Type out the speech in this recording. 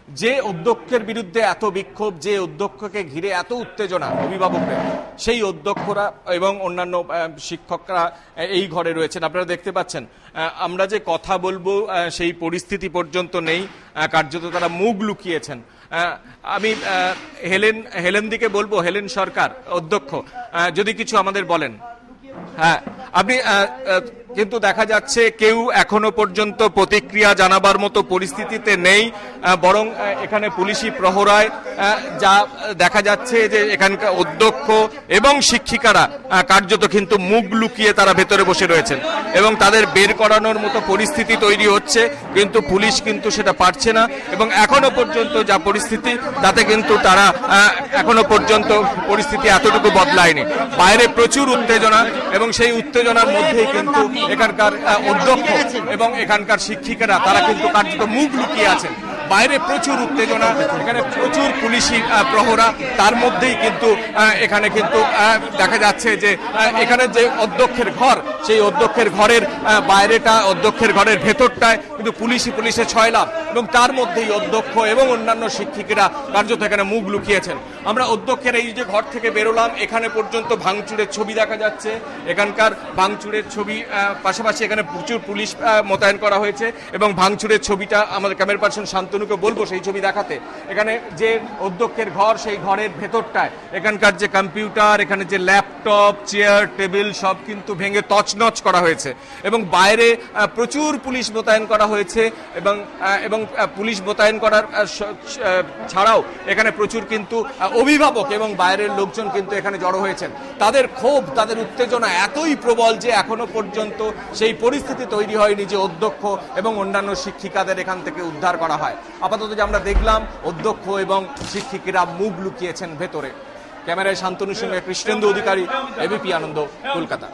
যে অধ্যক্ষের বিরুদ্ধে এত বিক্ষোভ, যে অধ্যক্ষকে ঘিরে এত উত্তেজনা অভিভাবকদের, সেই অধ্যক্ষরা এবং অন্যান্য শিক্ষকরা এই ঘরে রয়েছেন। আপনারা দেখতে পাচ্ছেন আমরা যে কথা বলবো সেই পরিস্থিতি পর্যন্ত নেই, কার্যত তারা মুখ লুকিয়েছেন। আমি হেলেনদিকে বলবো, হেলেন সরকার অধ্যক্ষ, যদি কিছু আমাদের বলেন। হ্যাঁ, আপনি কিন্তু দেখা যাচ্ছে কেউ এখনো পর্যন্ত প্রতিক্রিয়া জানাবার মতো পরিস্থিতিতে নেই, বরং এখানে পুলিশি প্রহরায় যা দেখা যাচ্ছে যে এখানকার অধ্যক্ষ এবং শিক্ষিকারা কার্যত কিন্তু মুখ লুকিয়ে তারা ভেতরে বসে রয়েছেন এবং তাদের বের করানোর মতো পরিস্থিতি তৈরি হচ্ছে, কিন্তু পুলিশ কিন্তু সেটা পারছে না। এবং এখনো পর্যন্ত যা পরিস্থিতি, তাতে কিন্তু তারা এখনো পর্যন্ত পরিস্থিতি এতটুকু বদলায়নি। বাইরে প্রচুর উত্তেজনা এবং সেই উত্তেজনার মধ্যেই কিন্তু এখানকার অধ্যক্ষ এবং এখানকার শিক্ষিকারা তারা কিন্তু কার্যত মুখ লুকিয়ে আছেন। বাইরে প্রচুর উত্তেজনা, এখানে প্রচুর পুলিশি প্রহরা, তার মধ্যেই কিন্তু এখানে কিন্তু দেখা যাচ্ছে যে এখানে যে অধ্যক্ষের ঘর, সেই অধ্যক্ষের ঘরের বাইরেটা, অধ্যক্ষের ঘরের ভেতরটায় কিন্তু পুলিশে ছয়লাভ এবং তার মধ্যেই অধ্যক্ষ এবং অন্যান্য শিক্ষিকেরা কার্যত এখানে মুখ লুকিয়েছেন। আমরা অধ্যক্ষের এই যে ঘর থেকে বেরোলাম, এখানে পর্যন্ত ভাঙচুরের ছবি দেখা যাচ্ছে। এখানকার ভাঙচুরের ছবি পাশাপাশি এখানে প্রচুর পুলিশ মোতায়েন করা হয়েছে এবং ভাঙচুরের ছবিটা আমাদের ক্যামেরা পার্সন শান্তনুকে বলবো সেই ছবি দেখাতে। এখানে যে অধ্যক্ষের ঘর, সেই ঘরের ভেতরটায় এখানকার যে কম্পিউটার, এখানে যে ল্যাপটপ, চেয়ার, টেবিল সব কিন্তু ভেঙে তছনছ করা হয়েছে এবং বাইরে প্রচুর পুলিশ মোতায়েন করা হয়েছে এবং পুলিশ মোতায়েন করার ছাড়াও এখানে প্রচুর কিন্তু অভিভাবক এবং বাইরের লোকজন কিন্তু এখানে জড়ো হয়েছেন। তাদের ক্ষোভ, তাদের উত্তেজনা এতই প্রবল যে এখনো পর্যন্ত সেই পরিস্থিতি তৈরি হয়নি যে অধ্যক্ষ এবং অন্যান্য শিক্ষিকাদের এখান থেকে উদ্ধার করা হয়। আপাতত যে আমরা দেখলাম, অধ্যক্ষ এবং শিক্ষিকারা মুখ লুকিয়েছেন ভেতরে। ক্যামেরায় শান্তনুর সঙ্গে কৃষ্ণেন্দু অধিকারী, এবিপি আনন্দ, কলকাতা।